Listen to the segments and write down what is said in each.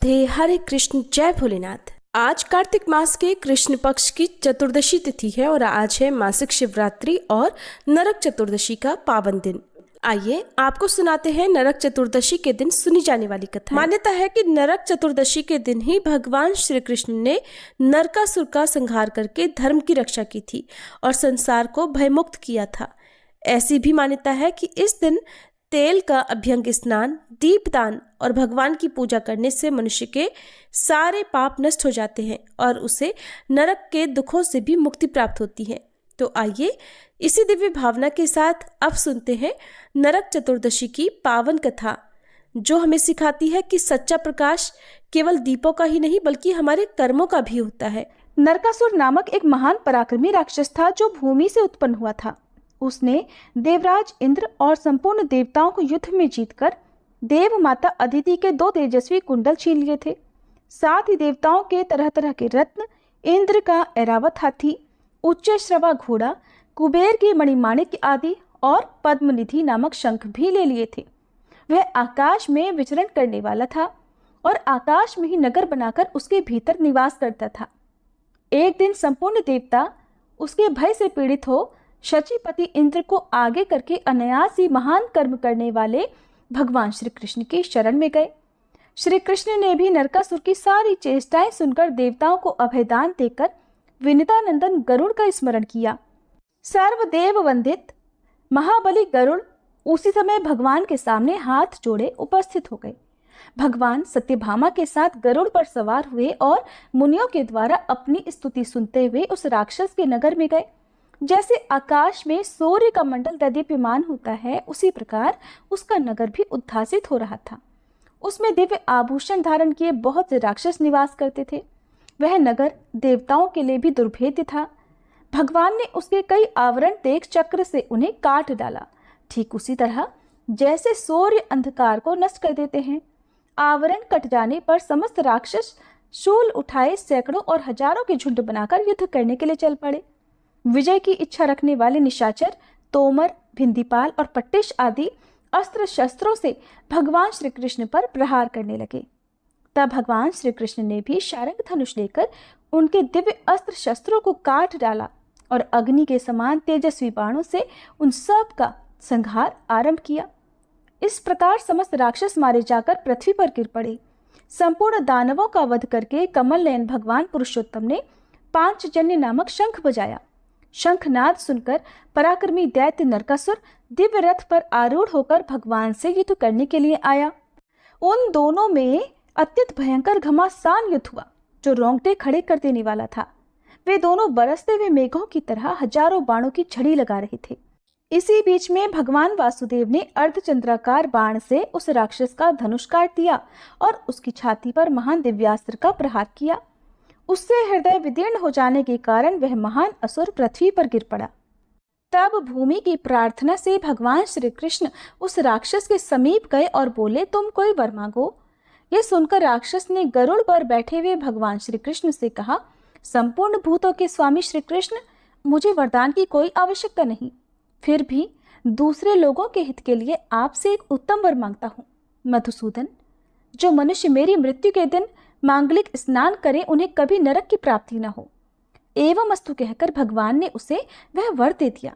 थे हरे कृष्ण, जय भोलेनाथ। आज कार्तिक मास के कृष्ण पक्ष की चतुर्दशी तिथि है और आज है मासिक शिवरात्रि और नरक चतुर्दशी का पावन दिन। आइए आपको सुनाते हैं नरक चतुर्दशी के दिन सुनी जाने वाली कथा। मान्यता है कि नरक चतुर्दशी के दिन ही भगवान श्री कृष्ण ने नरकासुर का संहार करके धर्म की रक्षा की थी और संसार को भयमुक्त किया था। ऐसी भी मान्यता है कि इस दिन तेल का अभ्यंग स्नान, दीपदान और भगवान की पूजा करने से मनुष्य के सारे पाप नष्ट हो जाते हैं और उसे नरक के दुखों से भी मुक्ति प्राप्त होती है। तो आइए इसी दिव्य भावना के साथ अब सुनते हैं नरक चतुर्दशी की पावन कथा, जो हमें सिखाती है कि सच्चा प्रकाश केवल दीपों का ही नहीं बल्कि हमारे कर्मों का भी होता है। नरकासुर नामक एक महान पराक्रमी राक्षस था जो भूमि से उत्पन्न हुआ था। उसने देवराज इंद्र और संपूर्ण देवताओं को युद्ध में जीतकर देव माता अदिति के 2 तेजस्वी कुंडल छीन लिए थे। साथ ही देवताओं के तरह तरह के रत्न, इंद्र का ऐरावत हाथी, उच्च श्रवा घोड़ा, कुबेर की मणिमाणिक आदि और पद्मनिधि नामक शंख भी ले लिए थे। वह आकाश में विचरण करने वाला था और आकाश में ही नगर बनाकर उसके भीतर निवास करता था। एक दिन संपूर्ण देवता उसके भय से पीड़ित हो शचीपति इंद्र को आगे करके अनायास ही महान कर्म करने वाले भगवान श्री कृष्ण की शरण में गए। श्री कृष्ण ने भी नरकासुर की सारी चेष्टाएं सुनकर देवताओं को अभयदान देकर विनीतानंदन गरुड़ का स्मरण किया। सर्वदेव वंदित महाबली गरुड़ उसी समय भगवान के सामने हाथ जोड़े उपस्थित हो गए। भगवान सत्यभामा के साथ गरुड़ पर सवार हुए और मुनियों के द्वारा अपनी स्तुति सुनते हुए उस राक्षस के नगर में गए। जैसे आकाश में सूर्य का मंडल दीप्यमान होता है, उसी प्रकार उसका नगर भी उद्भासित हो रहा था। उसमें दिव्य आभूषण धारण किए बहुत से राक्षस निवास करते थे। वह नगर देवताओं के लिए भी दुर्भेद्य था। भगवान ने उसके कई आवरण देख चक्र से उन्हें काट डाला। ठीक उसी तरह जैसे सूर्य अंधकार को नष्ट कर देते हैं, आवरण कट जाने पर समस्त राक्षस शूल उठाए सैकड़ों और हजारों के झुंड बनाकर युद्ध करने के लिए चल पड़े। विजय की इच्छा रखने वाले निशाचर, तोमर, भिंदीपाल और पट्टिश आदि अस्त्र शस्त्रों से भगवान श्री कृष्ण पर प्रहार करने लगे। तब भगवान श्री कृष्ण ने भी शारंग धनुष लेकर उनके दिव्य अस्त्र शस्त्रों को काट डाला और अग्नि के समान तेजस्वी बाणों से उन सब का संहार आरंभ किया। इस प्रकार समस्त राक्षस मारे जाकर पृथ्वी पर गिर पड़े। संपूर्ण दानवों का वध करके कमल नयन भगवान पुरुषोत्तम ने पांचजन्य नामक शंख बजाया। शंखनाद सुनकर पराक्रमी दैत्य नरकासुर दिव्य रथ पर आरूढ़ होकर भगवान से युद्ध करने के लिए आया। उन दोनों में अत्यंत भयंकर घमासान युद्ध हुआ जो रोंगटे खड़े कर देने वाला था। वे दोनों बरसते हुए मेघों की तरह हजारों बाणों की झड़ी लगा रहे थे। इसी बीच में भगवान वासुदेव ने अर्धचंद्राकार बाण से उस राक्षस का धनुष काट दिया और उसकी छाती पर महान दिव्यास्त्र का प्रहार किया। उससे हृदय विदीर्ण हो जाने के कारण वह महान असुर पृथ्वी पर गिर पड़ा। तब भूमि की प्रार्थना से भगवान श्री कृष्ण उस राक्षस के समीप गए और बोले, तुम कोई वर मांगो। यह सुनकर राक्षस ने गरुड़ पर बैठे हुए भगवान श्री कृष्ण से कहा, संपूर्ण भूतों के स्वामी श्री कृष्ण, मुझे वरदान की कोई आवश्यकता नहीं, फिर भी दूसरे लोगों के हित के लिए आपसे एक उत्तम वर मांगता हूँ। मधुसूदन, जो मनुष्य मेरी मृत्यु के दिन मांगलिक स्नान करें उन्हें कभी नरक की प्राप्ति न हो। एवं अस्तु कहकर भगवान ने उसे वह वर दे दिया।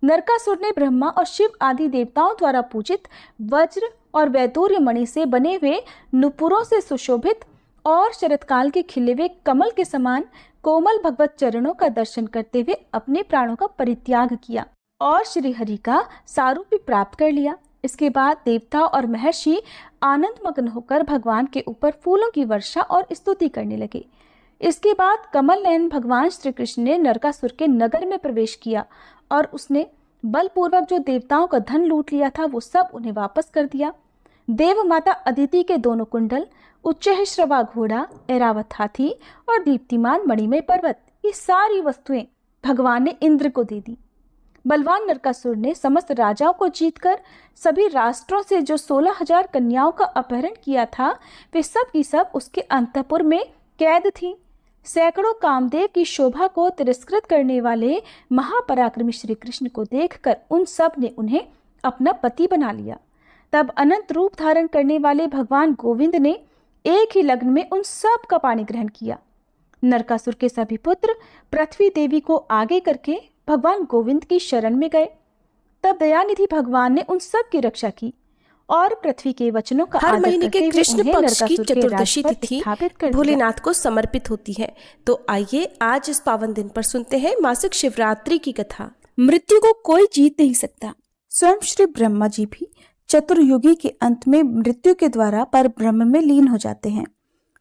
नरकासुर ने ब्रह्मा और शिव आदि देवताओं द्वारा पूजित वज्र और वैदूर्य मणि से बने हुए नुपुरों से सुशोभित और शरतकाल के खिले हुए कमल के समान कोमल भगवत चरणों का दर्शन करते हुए अपने प्राणों का परित्याग किया और श्री हरि का सारूप्य प्राप्त कर लिया। इसके बाद देवता और महर्षि आनंद मग्न होकर भगवान के ऊपर फूलों की वर्षा और स्तुति करने लगे। इसके बाद कमल नयन भगवान श्री कृष्ण ने नरकासुर के नगर में प्रवेश किया और उसने बलपूर्वक जो देवताओं का धन लूट लिया था वो सब उन्हें वापस कर दिया। देव माता अदिति के दोनों कुंडल, उच्च श्रवा घोड़ा, ऐरावत हाथी और दीप्तिमान मणिमय पर्वत, ये सारी वस्तुएं भगवान ने इंद्र को दे दी। बलवान नरकासुर ने समस्त राजाओं को जीतकर सभी राष्ट्रों से जो 16,000 कन्याओं का अपहरण किया था, वे सब की सब उसके अंतःपुर में कैद थीं। सैकड़ों कामदेव की शोभा को तिरस्कृत करने वाले महापराक्रमी श्री कृष्ण को देखकर उन सब ने उन्हें अपना पति बना लिया। तब अनंत रूप धारण करने वाले भगवान गोविंद ने एक ही लग्न में उन सब का पानी ग्रहण किया। नरकासुर के सभी पुत्र पृथ्वी देवी को आगे करके भगवान गोविंद की शरण में गए। तब दयानिधि भगवान ने उन सब की रक्षा की और पृथ्वी के वचनों का हर आदर महीने करते के हुए कृष्ण उन्हें पक्ष की नरकासुर के राज चतुर्दशी पर तिथि स्थापित कर दिया। भोलेनाथ को समर्पित होती है। तो आइए आज इस पावन दिन पर सुनते हैं मासिक शिवरात्रि की कथा। मृत्यु को कोई जीत नहीं सकता। स्वयं श्री ब्रह्मा जी भी चतुर्युगी के अंत में मृत्यु के द्वारा पर ब्रह्म में लीन हो जाते हैं,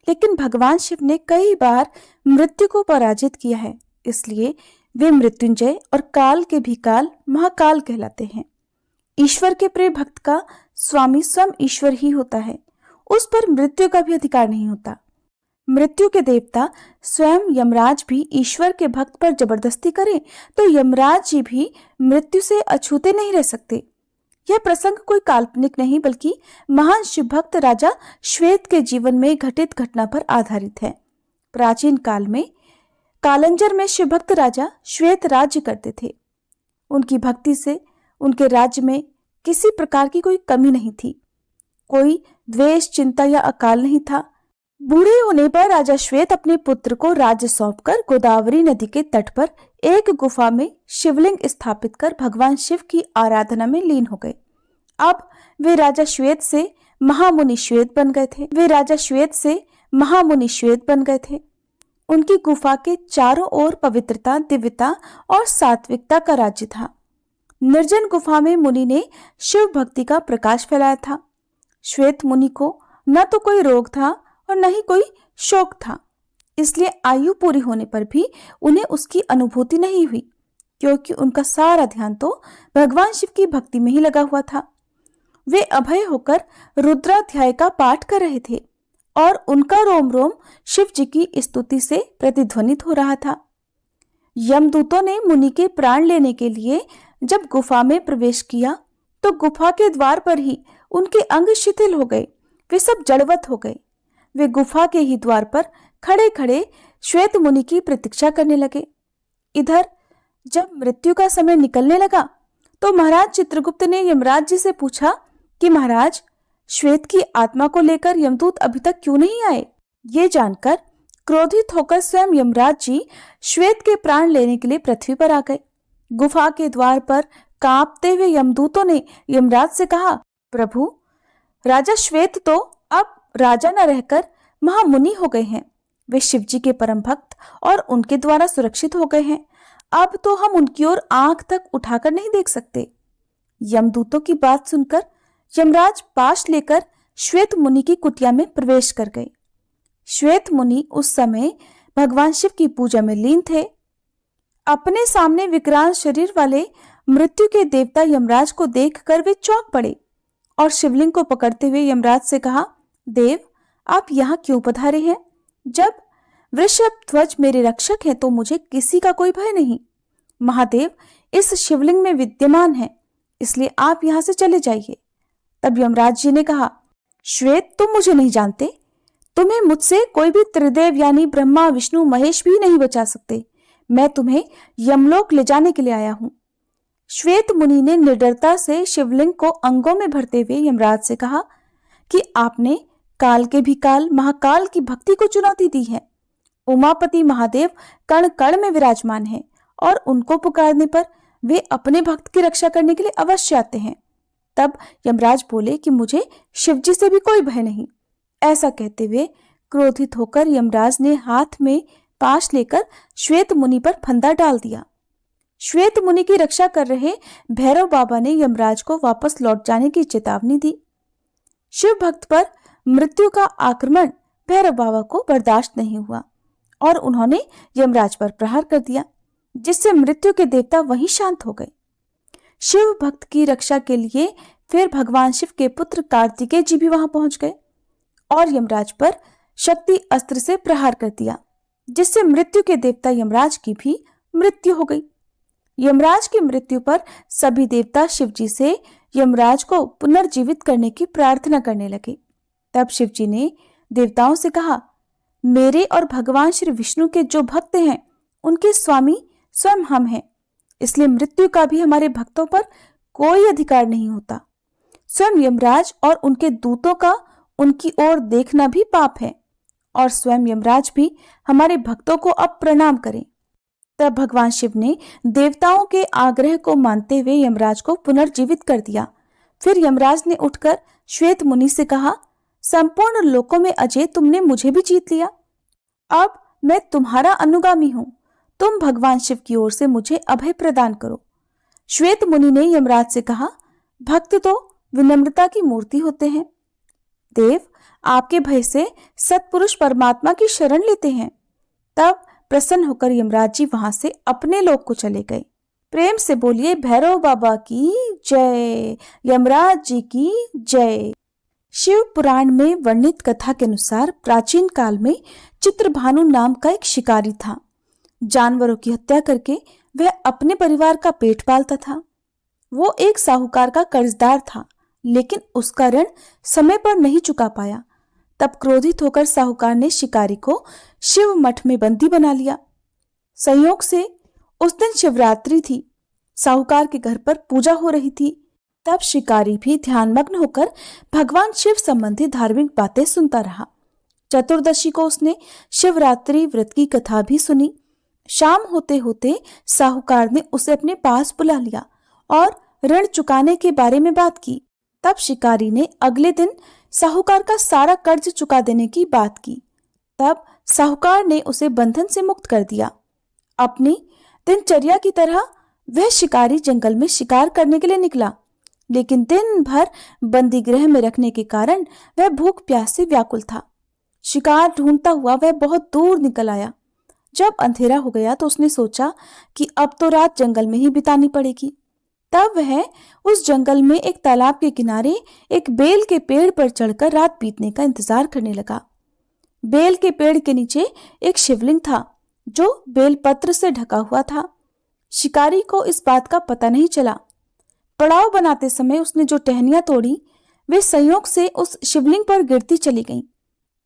लेकिन भगवान शिव ने कई बार मृत्यु को पराजित किया है, इसलिए वे मृत्युंजय और काल के भी काल महाकाल कहलाते हैं। ईश्वर के प्रिय भक्त का स्वामी स्वयं ईश्वर ही होता है, उस पर मृत्यु का भी अधिकार नहीं होता। मृत्यु के देवता स्वयं यमराज भी ईश्वर के भक्त पर जबरदस्ती करें तो यमराज जी भी मृत्यु से अछूते नहीं रह सकते। यह प्रसंग कोई काल्पनिक नहीं बल्कि महान शिव भक्त राजा श्वेत के जीवन में घटित घटना पर आधारित है। प्राचीन काल में कालंजर में शिव भक्त राजा श्वेत राज्य करते थे। उनकी भक्ति से उनके राज्य में किसी प्रकार की कोई कमी नहीं थी, कोई द्वेष, चिंता या अकाल नहीं था। बूढ़े होने पर राजा श्वेत अपने पुत्र को राज्य सौंपकर गोदावरी नदी के तट पर एक गुफा में शिवलिंग स्थापित कर भगवान शिव की आराधना में लीन हो गए। अब वे राजा श्वेत से महामुनि श्वेत बन गए थे। उनकी गुफा के चारों ओर पवित्रता, दिव्यता और सात्विकता का राज्य था। निर्जन गुफा में मुनि ने शिव भक्ति का प्रकाश फैलाया था। श्वेत मुनि को न तो कोई रोग था और न ही कोई शोक था, इसलिए आयु पूरी होने पर भी उन्हें उसकी अनुभूति नहीं हुई, क्योंकि उनका सारा ध्यान तो भगवान शिव की भक्ति में ही लगा हुआ था। वे अभय होकर रुद्राध्याय का पाठ कर रहे थे और उनका रोम रोम शिव जी की स्तुति से प्रतिध्वनित हो रहा था। यमदूतों ने मुनि के प्राण लेने के लिए जब गुफा में प्रवेश किया तो गुफा के द्वार पर ही उनके अंग शिथिल हो गए, वे सब जड़वत हो गए। वे गुफा के ही द्वार पर खड़े खड़े श्वेत मुनि की प्रतीक्षा करने लगे। इधर जब मृत्यु का समय निकलने लगा तो महाराज चित्रगुप्त ने यमराज जी से पूछा कि महाराज, श्वेत की आत्मा को लेकर यमदूत अभी तक क्यों नहीं आए? ये जानकर क्रोधित होकर स्वयं यमराज जी श्वेत के प्राण लेने के लिए पृथ्वी पर आ गए। गुफा के द्वार पर कांपते हुए यमदूतों ने यमराज से कहा, प्रभु, राजा श्वेत तो अब राजा न रहकर महामुनि हो गए हैं। वे शिव जी के परम भक्त और उनके द्वारा सुरक्षित हो गए हैं। अब तो हम उनकी ओर आंख तक उठाकर नहीं देख सकते। यमदूतों की बात सुनकर यमराज पाश लेकर श्वेत मुनि की कुटिया में प्रवेश कर गए। श्वेत मुनि उस समय भगवान शिव की पूजा में लीन थे। अपने सामने विकराल शरीर वाले मृत्यु के देवता यमराज को देखकर वे चौंक पड़े और शिवलिंग को पकड़ते हुए यमराज से कहा, देव, आप यहाँ क्यों पधारे हैं? जब वृषभ ध्वज मेरे रक्षक हैं तो मुझे किसी का कोई भय नहीं। महादेव इस शिवलिंग में विद्यमान है, इसलिए आप यहाँ से चले जाइए। तब यमराज जी ने कहा, श्वेत, तुम मुझे नहीं जानते, तुम्हें मुझसे कोई भी त्रिदेव यानी ब्रह्मा, विष्णु, महेश भी नहीं बचा सकते। मैं तुम्हें यमलोक ले जाने के लिए आया हूं। श्वेत मुनि ने निडरता से शिवलिंग को अंगों में भरते हुए यमराज से कहा कि आपने काल के भी काल महाकाल की भक्ति को चुनौती दी है। उमापति महादेव कण कण में विराजमान हैं और उनको पुकारने पर वे अपने भक्त की रक्षा करने के लिए अवश्य आते हैं। तब यमराज बोले कि मुझे शिवजी से भी कोई भय नहीं। ऐसा कहते हुए क्रोधित होकर यमराज ने हाथ में पाश लेकर श्वेत मुनि पर फंदा डाल दिया। श्वेत मुनि की रक्षा कर रहे भैरव बाबा ने यमराज को वापस लौट जाने की चेतावनी दी। शिव भक्त पर मृत्यु का आक्रमण भैरव बाबा को बर्दाश्त नहीं हुआ और उन्होंने यमराज पर प्रहार कर दिया, जिससे मृत्यु के देवता वहीं शांत हो गए। शिव भक्त की रक्षा के लिए फिर भगवान शिव के पुत्र कार्तिकेय जी भी वहां पहुंच गए और यमराज पर शक्ति अस्त्र से प्रहार कर दिया, जिससे मृत्यु के देवता यमराज की भी मृत्यु हो गई। यमराज की मृत्यु पर सभी देवता शिवजी से यमराज को पुनर्जीवित करने की प्रार्थना करने लगे। तब शिवजी ने देवताओं से कहा, मेरे और भगवान श्री विष्णु के जो भक्त हैं उनके स्वामी स्वयं हम हैं, इसलिए मृत्यु का भी हमारे भक्तों पर कोई अधिकार नहीं होता। स्वयं यमराज और उनके दूतों का उनकी ओर देखना भी पाप है और स्वयं यमराज भी हमारे भक्तों को अब प्रणाम करें। तब भगवान शिव ने देवताओं के आग्रह को मानते हुए यमराज को पुनर्जीवित कर दिया। फिर यमराज ने उठकर श्वेत मुनि से कहा, संपूर्ण लोकों में अजय तुमने मुझे भी जीत लिया। अब मैं तुम्हारा अनुगामी हूं। तुम भगवान शिव की ओर से मुझे अभय प्रदान करो। श्वेत मुनि ने यमराज से कहा, भक्त तो विनम्रता की मूर्ति होते हैं। देव आपके भय से सत्पुरुष परमात्मा की शरण लेते हैं। तब प्रसन्न होकर यमराज जी वहां से अपने लोक को चले गए। प्रेम से बोलिए भैरव बाबा की जय, यमराज जी की जय। शिव पुराण में वर्णित कथा के अनुसार प्राचीन काल में चित्रभानु नाम का एक शिकारी था। जानवरों की हत्या करके वह अपने परिवार का पेट पालता था। वो एक साहूकार का कर्जदार था, लेकिन उसका ऋण समय पर नहीं चुका पाया। तब क्रोधित होकर साहूकार ने शिकारी को शिव मठ में बंदी बना लिया। संयोग से उस दिन शिवरात्रि थी। साहूकार के घर पर पूजा हो रही थी। तब शिकारी भी ध्यानमग्न होकर भगवान शिव संबंधी धार्मिक बातें सुनता रहा। चतुर्दशी को उसने शिवरात्रि व्रत की कथा भी सुनी। शाम होते होते साहूकार ने उसे अपने पास बुला लिया और ऋण चुकाने के बारे में बात की। तब शिकारी ने अगले दिन साहूकार का सारा कर्ज चुका देने की बात की। तब साहूकार ने उसे बंधन से मुक्त कर दिया। अपनी दिनचर्या की तरह वह शिकारी जंगल में शिकार करने के लिए निकला, लेकिन दिन भर बंदी गृह में रखने के कारण वह भूख प्यास से व्याकुल था। शिकार ढूंढता हुआ वह बहुत दूर निकल आया। जब अंधेरा हो गया तो उसने सोचा कि अब तो रात जंगल में ही बितानी पड़ेगी। तब वह उस जंगल में एक तालाब के किनारे एक बेल के पेड़ पर चढ़कर रात बीतने का इंतजार करने लगा। बेल के पेड़ के नीचे एक शिवलिंग था जो बेलपत्र से ढका हुआ था। शिकारी को इस बात का पता नहीं चला। पड़ाव बनाते समय उसने जो टहनियां तोड़ी वे संयोग से उस शिवलिंग पर गिरती चली गईं।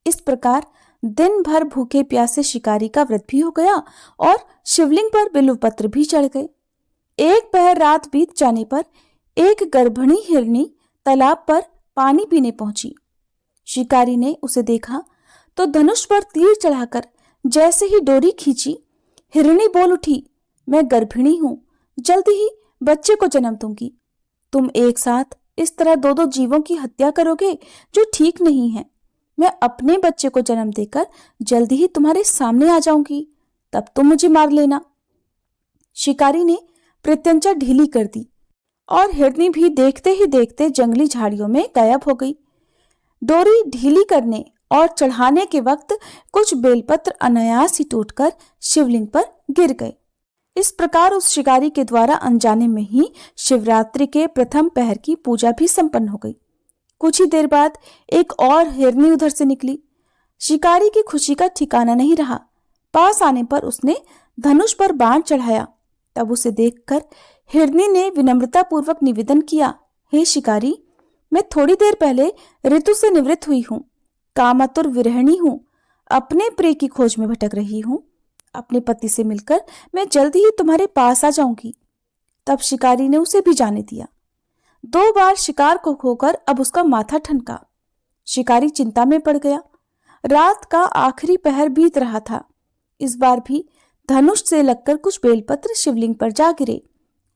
इस प्रकार दिन भर भूखे प्यासे शिकारी का व्रत भी हो गया और शिवलिंग पर बिल्वपत्र भी चढ़ गए। एक पहर रात बीत जाने पर एक गर्भिणी हिरनी तालाब पर पानी पीने पहुंची। शिकारी ने उसे देखा तो धनुष पर तीर चढ़ाकर जैसे ही डोरी खींची, हिरनी बोल उठी, मैं गर्भिणी हूं, जल्दी ही बच्चे को जन्म दूंगी। तुम एक साथ इस तरह दो दो जीवों की हत्या करोगे जो ठीक नहीं है। मैं अपने बच्चे को जन्म देकर जल्दी ही तुम्हारे सामने आ जाऊंगी, तब तुम मुझे मार लेना। शिकारी ने प्रत्यंचा ढीली कर दी और हिरनी भी देखते ही देखते जंगली झाड़ियों में गायब हो गई। डोरी ढीली करने और चढ़ाने के वक्त कुछ बेलपत्र अनायास ही टूटकर शिवलिंग पर गिर गए। इस प्रकार उस शिकारी के द्वारा अनजाने में ही शिवरात्रि के प्रथम पहर की पूजा भी संपन्न हो गई। कुछ ही देर बाद एक और हिरनी उधर से निकली। शिकारी की खुशी का ठिकाना नहीं रहा। पास आने पर उसने धनुष पर बाण चढ़ाया। तब उसे देखकर हिरनी ने विनम्रता पूर्वक निवेदन किया, हे शिकारी, मैं थोड़ी देर पहले ऋतु से निवृत्त हुई हूँ, कामातुर विरहिणी हूँ, अपने प्रिय की खोज में भटक रही हूँ। अपने पति से मिलकर मैं जल्दी ही तुम्हारे पास आ जाऊंगी। तब शिकारी ने उसे भी जाने दिया। 2 बार शिकार को खोकर अब उसका माथा ठनका। शिकारी चिंता में पड़ गया। रात का आखिरी पहर बीत रहा था। इस बार भी धनुष से लगकर कुछ बेलपत्र शिवलिंग पर जा गिरे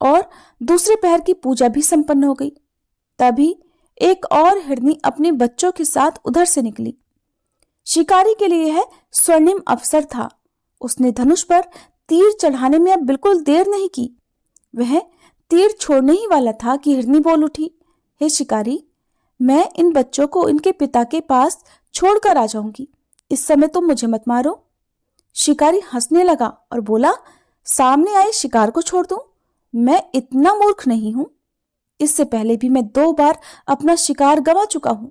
और दूसरे पहर की पूजा भी संपन्न हो गई। तभी एक और हिरनी अपने बच्चों के साथ उधर से निकली। शिकारी के लिए यह स्वर्णिम अवसर था। उसने धनुष पर तीर चढ़ाने में अब बिल्कुल देर नहीं की। वह तीर छोड़ने ही वाला था कि हिरनी बोल उठी, हे शिकारी, मैं इन बच्चों को इनके पिता के पास छोड़कर आ जाऊंगी। इस समय तुम मुझे मत मारो। शिकारी हंसने लगा और बोला, सामने आए शिकार को छोड़ दूं? मैं इतना मूर्ख नहीं हूं। इससे पहले भी मैं 2 बार अपना शिकार गंवा चुका हूं।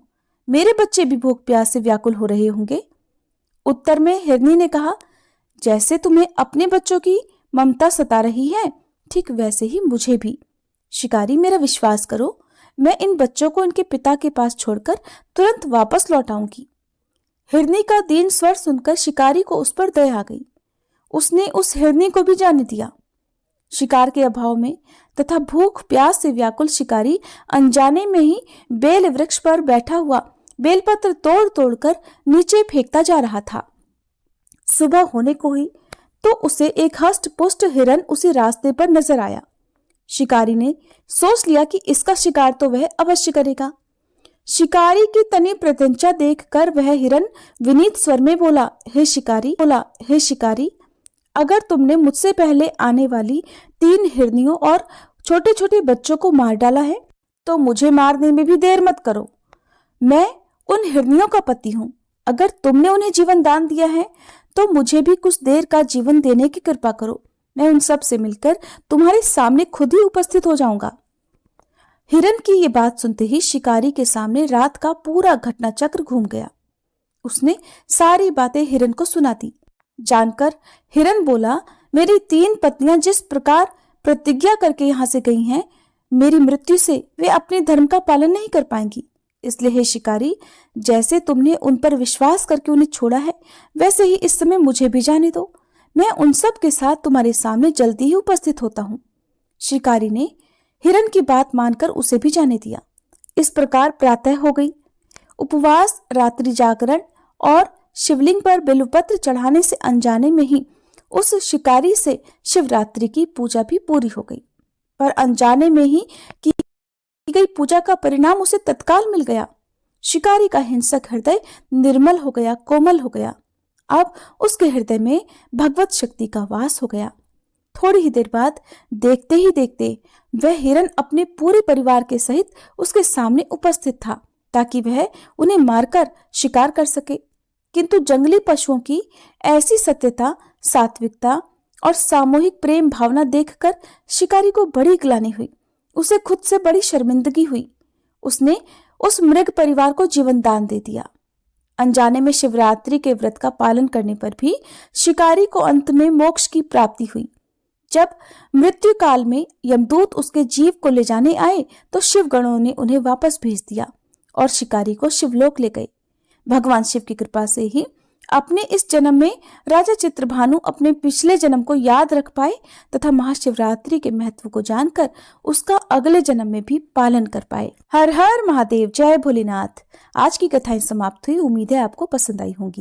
मेरे बच्चे भी भूख प्यास से व्याकुल हो रहे होंगे। उत्तर में हिरनी ने कहा, जैसे तुम्हें अपने बच्चों की ममता सता रही है, ठीक वैसे ही मुझे भी। शिकारी, मेरा विश्वास करो, मैं इन बच्चों को इनके पिता के पास छोड़कर तुरंत वापस लौट आऊंगी। हिरनी का दीन स्वर सुनकर शिकारी को उस पर दया आ गई। उसने उस हिरनी को भी जाने दिया। शिकार के अभाव में तथा भूख प्यास से व्याकुल शिकारी अनजाने में ही बेल वृक्ष पर बैठा हुआ बेलपत्र तोड़ तोड़कर नीचे फेंकता जा रहा था। सुबह होने को ही तो उसे एक हष्ट पुष्ट हिरन उसी रास्ते पर नजर आया। शिकारी ने सोच लिया कि इसका शिकार तो वह अवश्य करेगा। शिकारी की तनी प्रत्यंचा देखकर वह हिरन विनीत स्वर में बोला, हे शिकारी, अगर तुमने मुझसे पहले आने वाली 3 हिरनियों और छोटे छोटे बच्चों को मार डाला है तो मुझे मारने में भी देर मत करो। मैं उन हिरनियों का पति हूं। अगर तुमने उन्हें जीवन दान दिया है तो मुझे भी कुछ देर का जीवन देने की कृपा करो। मैं उन सब से मिलकर तुम्हारे सामने खुद ही उपस्थित हो जाऊंगा। हिरन की ये बात सुनते ही शिकारी के सामने रात का पूरा घटना चक्र घूम गया। उसने सारी बातें हिरन को सुना दी। जानकर हिरन बोला, मेरी 3 पत्नियां जिस प्रकार प्रतिज्ञा करके यहाँ से गई हैं, मेरी मृत्यु से वे अपने धर्म का पालन नहीं कर पाएंगी। इसलिए हे शिकारी, जैसे तुमने उन पर विश्वास करके उन्हें छोड़ा है, वैसे ही इस समय मुझे भी जाने दो। मैं उन सब के साथ तुम्हारे सामने जल्दी ही उपस्थित होता हूँ। शिकारी ने हिरन की बात मानकर उसे भी जाने दिया। इस प्रकार प्रातः हो गई। उपवास, रात्रि जागरण और शिवलिंग पर बिल्वपत्र चढ़ाने से अनजाने में ही उस शिकारी से शिवरात्रि की पूजा भी पूरी हो गई। पर अनजाने में ही की गई पूजा का परिणाम उसे तत्काल मिल गया। शिकारी का हिंसक हृदय निर्मल हो गया, कोमल हो गया। अब उसके हृदय में भगवत शक्ति का वास हो गया। थोड़ी ही देर बाद देखते ही देखते वह हिरन अपने पूरे परिवार के सहित उसके सामने उपस्थित था, ताकि वह उन्हें मारकर शिकार कर सके। किंतु जंगली पशुओं की ऐसी सत्यता, सात्विकता और सामूहिक प्रेम भावना देखकर शिकारी को बड़ी ग्लानि हुई। उसे खुद से बड़ी शर्मिंदगी हुई। उसने उस मृग परिवार को जीवन दान दे दिया। अनजाने में शिवरात्रि के व्रत का पालन करने पर भी शिकारी को अंत में मोक्ष की प्राप्ति हुई। जब मृत्यु काल में यमदूत उसके जीव को ले जाने आए तो शिवगणों ने उन्हें वापस भेज दिया और शिकारी को शिवलोक ले गए। भगवान शिव की कृपा से ही अपने इस जन्म में राजा चित्रभानु अपने पिछले जन्म को याद रख पाए तथा महाशिवरात्रि के महत्व को जानकर उसका अगले जन्म में भी पालन कर पाए। हर हर महादेव, जय भोलेनाथ। आज की कथाएं समाप्त हुई। उम्मीद है आपको पसंद आई होंगी।